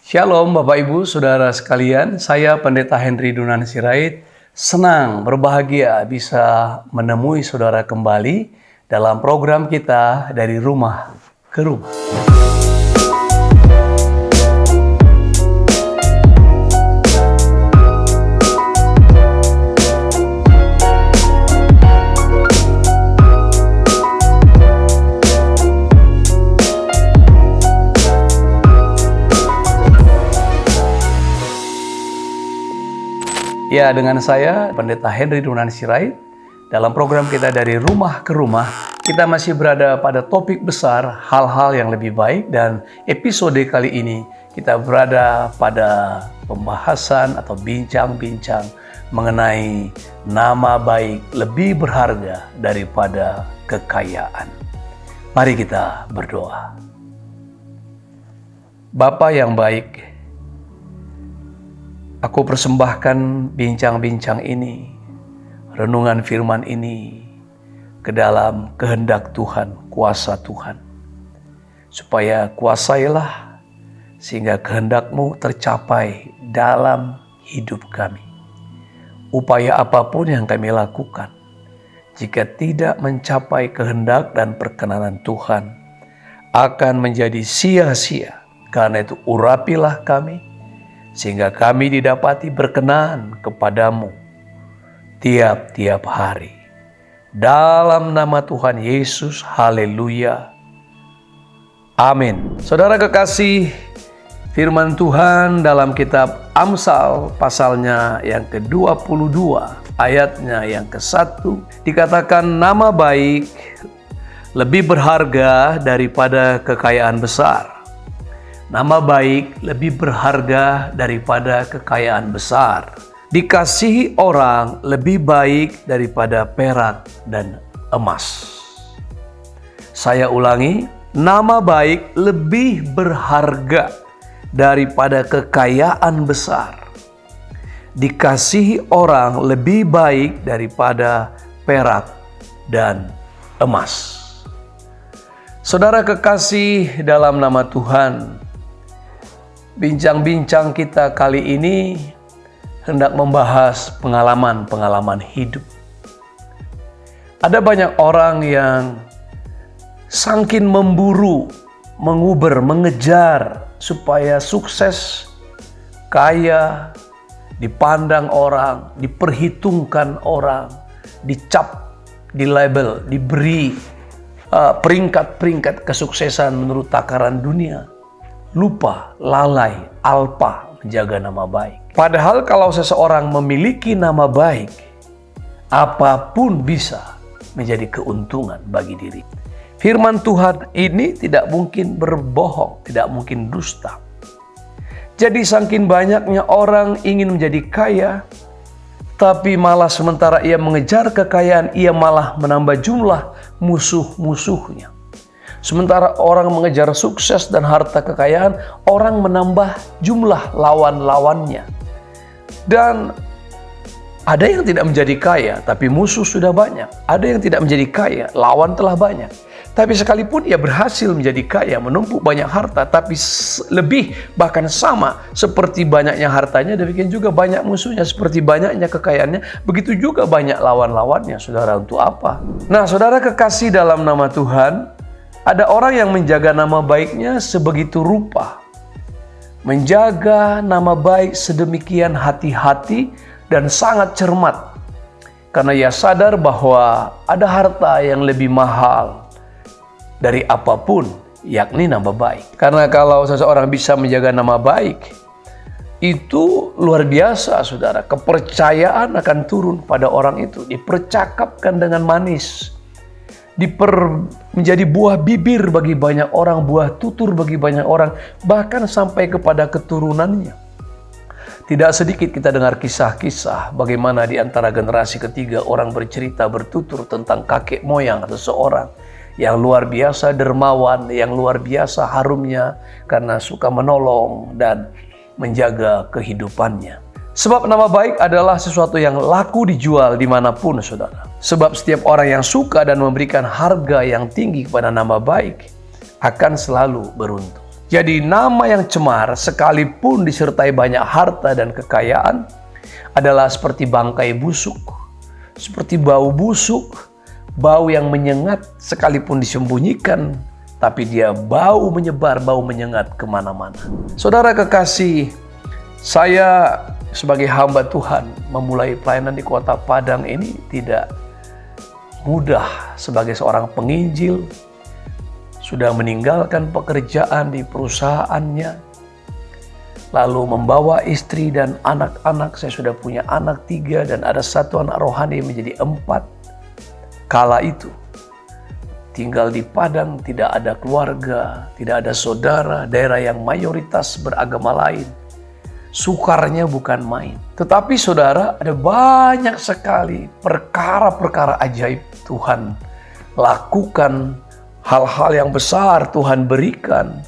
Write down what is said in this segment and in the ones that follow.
Shalom Bapak Ibu Saudara sekalian, saya Pendeta Henry Dunan Sirait. Senang, berbahagia bisa menemui saudara kembali dalam program kita dari rumah ke rumah. Ya, dengan saya Pendeta Henry Dunan Sirait. Dalam program kita dari rumah ke rumah, kita masih berada pada topik besar hal-hal yang lebih baik, dan episode kali ini kita berada pada pembahasan atau bincang-bincang mengenai nama baik lebih berharga daripada kekayaan. Mari kita berdoa. Bapa yang baik, aku persembahkan bincang-bincang ini, renungan firman ini ke dalam kehendak Tuhan, kuasa Tuhan. Supaya kuasailah sehingga kehendak-Mu tercapai dalam hidup kami. Upaya apapun yang kami lakukan, jika tidak mencapai kehendak dan perkenanan Tuhan, akan menjadi sia-sia. Karena itu urapilah kami, sehingga kami didapati berkenan kepadamu tiap-tiap hari. Dalam nama Tuhan Yesus, haleluya. Amin. Saudara kekasih, firman Tuhan dalam kitab Amsal pasalnya yang ke-22, ayatnya yang ke-1, dikatakan nama baik lebih berharga daripada kekayaan besar. Nama baik lebih berharga daripada kekayaan besar. Dikasihi orang lebih baik daripada perak dan emas. Saya ulangi, nama baik lebih berharga daripada kekayaan besar. Dikasihi orang lebih baik daripada perak dan emas. Saudara kekasih dalam nama Tuhan, bincang-bincang kita kali ini hendak membahas pengalaman-pengalaman hidup. Ada banyak orang yang sangkin memburu, menguber, mengejar supaya sukses, kaya, dipandang orang, diperhitungkan orang, dicap, dilabel, diberi peringkat-peringkat kesuksesan menurut takaran dunia. Lupa, lalai, alpa menjaga nama baik. Padahal kalau seseorang memiliki nama baik, apapun bisa menjadi keuntungan bagi diri. Firman Tuhan ini tidak mungkin berbohong, tidak mungkin dusta. Jadi saking banyaknya orang ingin menjadi kaya, tapi malah sementara ia mengejar kekayaan, ia malah menambah jumlah musuh-musuhnya. Sementara orang mengejar sukses dan harta kekayaan, orang menambah jumlah lawan-lawannya. Dan ada yang tidak menjadi kaya, tapi musuh sudah banyak. Ada yang tidak menjadi kaya, lawan telah banyak. Tapi sekalipun ia berhasil menjadi kaya, menumpuk banyak harta, tapi lebih bahkan sama seperti banyaknya hartanya, demikian juga banyak musuhnya, seperti banyaknya kekayaannya, begitu juga banyak lawan-lawannya. Saudara, untuk apa? Nah, saudara kekasih dalam nama Tuhan, ada orang yang menjaga nama baiknya sebegitu rupa. Menjaga nama baik sedemikian hati-hati dan sangat cermat. Karena ia sadar bahwa ada harta yang lebih mahal dari apapun, yakni nama baik. Karena kalau seseorang bisa menjaga nama baik, itu luar biasa, saudara. Kepercayaan akan turun pada orang itu. Dipercakapkan dengan manis. Menjadi buah bibir bagi banyak orang, buah tutur bagi banyak orang, bahkan sampai kepada keturunannya. Tidak sedikit kita dengar kisah-kisah bagaimana di antara generasi ketiga orang bercerita bertutur tentang kakek moyang seseorang yang luar biasa dermawan, yang luar biasa harumnya karena suka menolong dan menjaga kehidupannya. Sebab nama baik adalah sesuatu yang laku dijual dimanapun, saudara. Sebab setiap orang yang suka dan memberikan harga yang tinggi kepada nama baik akan selalu beruntung. Jadi nama yang cemar sekalipun disertai banyak harta dan kekayaan adalah seperti bangkai busuk, seperti bau busuk, bau yang menyengat sekalipun disembunyikan, tapi dia bau menyebar, bau menyengat kemana-mana. Saudara kekasih, saya sebagai hamba Tuhan memulai pelayanan di Kota Padang ini tidak mudah sebagai seorang penginjil. Sudah meninggalkan pekerjaan di perusahaannya, lalu membawa istri dan anak-anak. Saya sudah punya anak 3 dan ada 1 anak rohani menjadi 4. Kala itu tinggal di Padang, tidak ada keluarga, tidak ada saudara, daerah yang mayoritas beragama lain. Sukarnya bukan main. Tetapi saudara, ada banyak sekali perkara-perkara ajaib Tuhan lakukan. Hal-hal yang besar Tuhan berikan,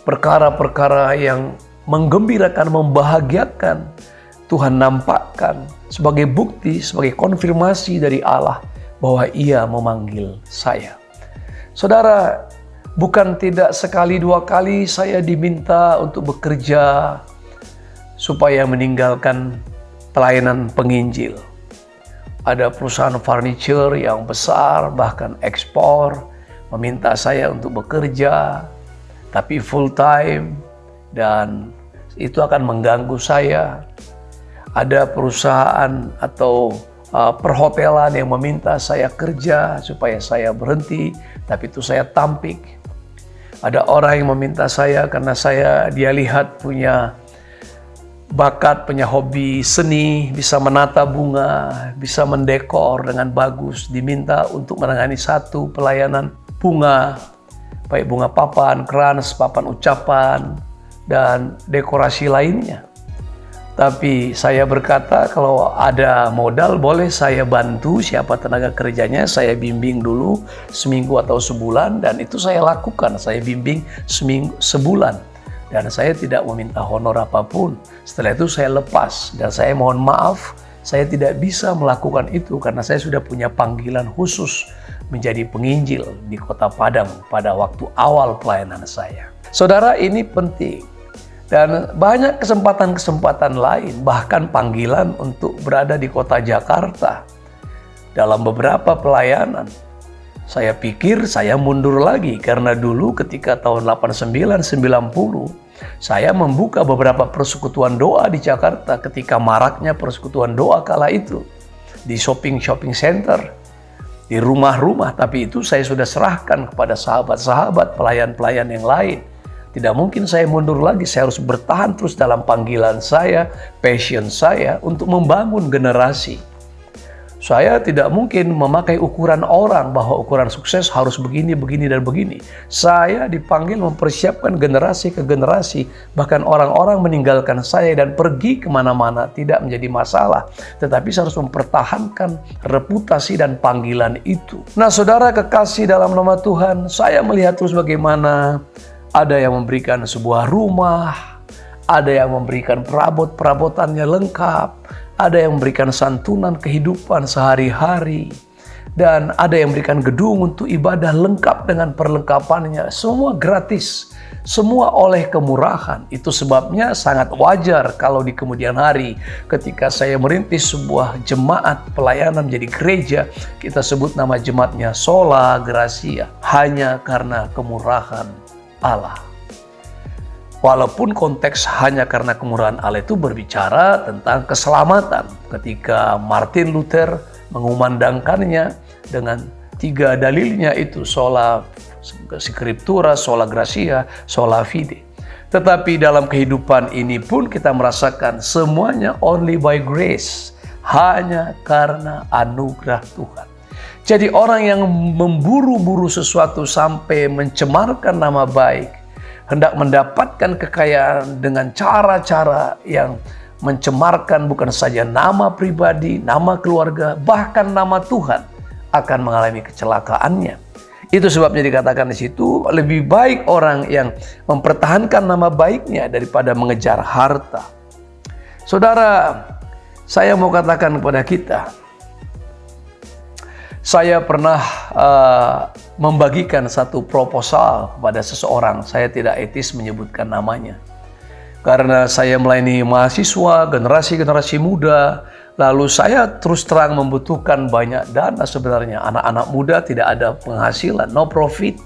perkara-perkara yang menggembirakan, membahagiakan, Tuhan nampakkan sebagai bukti, sebagai konfirmasi dari Allah bahwa Ia memanggil saya. Saudara, bukan tidak sekali 2 kali saya diminta untuk bekerja supaya meninggalkan pelayanan penginjil. Ada perusahaan furniture yang besar, bahkan ekspor, meminta saya untuk bekerja, tapi full time, dan itu akan mengganggu saya. Ada perusahaan atau perhotelan yang meminta saya kerja supaya saya berhenti, tapi itu saya tampik. Ada orang yang meminta saya karena dia lihat punya bakat, punya hobi seni, bisa menata bunga, bisa mendekor dengan bagus, diminta untuk menangani 1 pelayanan bunga, baik bunga papan, krans, papan ucapan, dan dekorasi lainnya. Tapi saya berkata kalau ada modal boleh saya bantu, siapa tenaga kerjanya saya bimbing dulu seminggu atau sebulan, dan itu saya lakukan, saya bimbing sebulan. Dan saya tidak meminta honor apapun. Setelah itu saya lepas, dan saya mohon maaf, saya tidak bisa melakukan itu karena saya sudah punya panggilan khusus menjadi penginjil di Kota Padang pada waktu awal pelayanan saya. Saudara, ini penting. Dan banyak kesempatan-kesempatan lain, bahkan panggilan untuk berada di Kota Jakarta. Dalam beberapa pelayanan, saya pikir saya mundur lagi karena dulu ketika tahun 89-90, saya membuka beberapa persekutuan doa di Jakarta ketika maraknya persekutuan doa kala itu. Di shopping center, di rumah-rumah, tapi itu saya sudah serahkan kepada sahabat-sahabat, pelayan-pelayan yang lain. Tidak mungkin saya mundur lagi, saya harus bertahan terus dalam panggilan saya, passion saya untuk membangun generasi. Saya tidak mungkin memakai ukuran orang bahwa ukuran sukses harus begini, begini, dan begini. Saya dipanggil mempersiapkan generasi ke generasi, bahkan orang-orang meninggalkan saya dan pergi kemana-mana tidak menjadi masalah. Tetapi saya harus mempertahankan reputasi dan panggilan itu. Nah, saudara kekasih dalam nama Tuhan, saya melihat terus bagaimana ada yang memberikan sebuah rumah, ada yang memberikan perabot-perabotannya lengkap, ada yang memberikan santunan kehidupan sehari-hari, dan ada yang memberikan gedung untuk ibadah lengkap dengan perlengkapannya. Semua gratis, semua oleh kemurahan. Itu sebabnya sangat wajar kalau di kemudian hari ketika saya merintis sebuah jemaat pelayanan menjadi gereja, kita sebut nama jemaatnya Sola Gracia, hanya karena kemurahan Allah. Walaupun konteks hanya karena kemurahan Allah itu berbicara tentang keselamatan. Ketika Martin Luther mengumandangkannya dengan 3 dalilnya itu, sola scriptura, sola gratia, sola fide. Tetapi dalam kehidupan ini pun kita merasakan semuanya only by grace, hanya karena anugerah Tuhan. Jadi orang yang memburu-buru sesuatu sampai mencemarkan nama baik, hendak mendapatkan kekayaan dengan cara-cara yang mencemarkan bukan saja nama pribadi, nama keluarga, bahkan nama Tuhan, akan mengalami kecelakaannya. Itu sebabnya dikatakan di situ, lebih baik orang yang mempertahankan nama baiknya daripada mengejar harta. Saudara, saya mau katakan kepada kita, saya pernah membagikan satu proposal kepada seseorang. Saya tidak etis menyebutkan namanya. Karena saya melayani mahasiswa, generasi-generasi muda, lalu saya terus terang membutuhkan banyak dana sebenarnya. Anak-anak muda tidak ada penghasilan, no profit.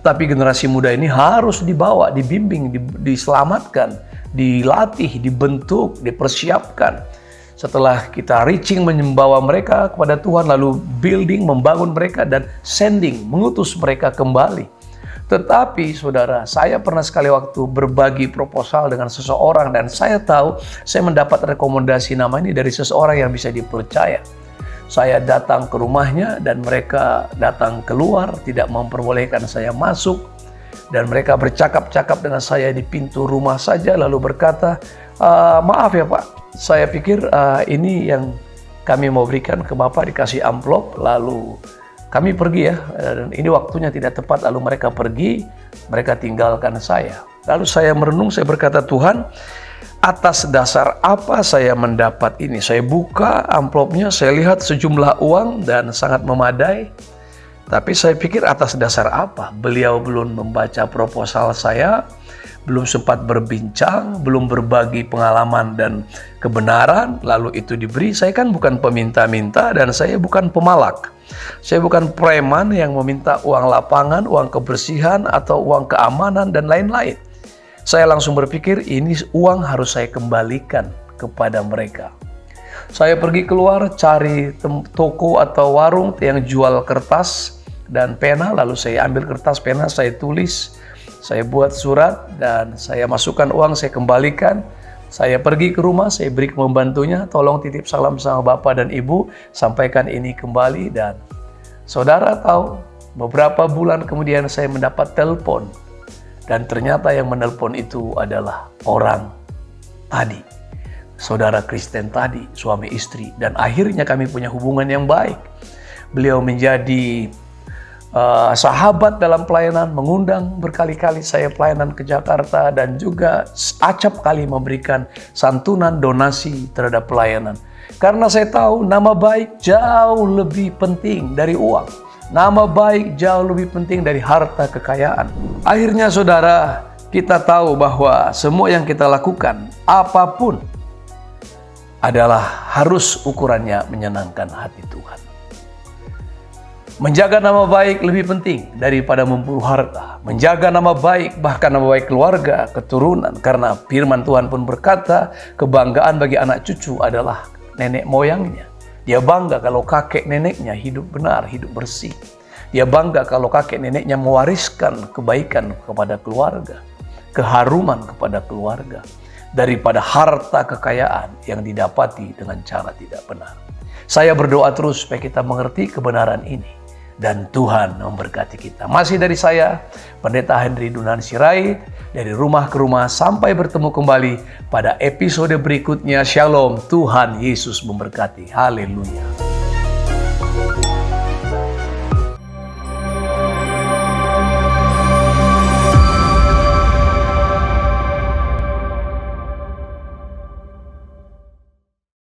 Tapi generasi muda ini harus dibawa, dibimbing, diselamatkan, dilatih, dibentuk, dipersiapkan. Setelah kita reaching membawa mereka kepada Tuhan, lalu building, membangun mereka, dan sending, mengutus mereka kembali. Tetapi saudara, saya pernah sekali waktu berbagi proposal dengan seseorang, dan saya tahu saya mendapat rekomendasi nama ini dari seseorang yang bisa dipercaya. Saya datang ke rumahnya dan mereka datang keluar, tidak memperbolehkan saya masuk. Dan mereka bercakap-cakap dengan saya di pintu rumah saja, lalu berkata, maaf ya Pak, saya pikir ini yang kami mau berikan ke Bapak, dikasih amplop, lalu kami pergi ya, dan ini waktunya tidak tepat. Lalu mereka pergi, mereka tinggalkan saya. Lalu saya merenung, saya berkata, Tuhan, atas dasar apa saya mendapat ini? Saya buka amplopnya, saya lihat sejumlah uang dan sangat memadai. Tapi saya pikir atas dasar apa? Beliau belum membaca proposal saya, belum sempat berbincang, belum berbagi pengalaman dan kebenaran, lalu itu diberi. Saya kan bukan peminta-minta dan saya bukan pemalak. Saya bukan preman yang meminta uang lapangan, uang kebersihan, atau uang keamanan dan lain-lain. Saya langsung berpikir ini uang harus saya kembalikan kepada mereka. Saya pergi keluar cari toko atau warung yang jual kertas dan pena, lalu saya ambil kertas pena, saya tulis, saya buat surat dan saya masukkan uang, saya kembalikan. Saya pergi ke rumah, saya beri ke membantunya, tolong titip salam sama Bapak dan Ibu, sampaikan ini kembali. Dan saudara tahu, beberapa bulan kemudian saya mendapat telepon. Dan ternyata yang menelpon itu adalah orang tadi. Saudara Kristen tadi, suami istri. Dan akhirnya kami punya hubungan yang baik. Beliau menjadi sahabat dalam pelayanan, mengundang berkali-kali saya pelayanan ke Jakarta, dan juga acap kali memberikan santunan donasi terhadap pelayanan. Karena saya tahu nama baik jauh lebih penting dari uang. Nama baik jauh lebih penting dari harta kekayaan. Akhirnya saudara, kita tahu bahwa semua yang kita lakukan, apapun, adalah harus ukurannya menyenangkan hati Tuhan. Menjaga nama baik lebih penting daripada memburu harta. Menjaga nama baik, bahkan nama baik keluarga, keturunan. Karena firman Tuhan pun berkata, kebanggaan bagi anak cucu adalah nenek moyangnya. Dia bangga kalau kakek neneknya hidup benar, hidup bersih. Dia bangga kalau kakek neneknya mewariskan kebaikan kepada keluarga, keharuman kepada keluarga, daripada harta kekayaan yang didapati dengan cara tidak benar. Saya berdoa terus supaya kita mengerti kebenaran ini. Dan Tuhan memberkati kita. Masih dari saya, Pendeta Henry Dunan Sirait, dari rumah ke rumah. Sampai bertemu kembali pada episode berikutnya. Shalom, Tuhan Yesus memberkati. Haleluya.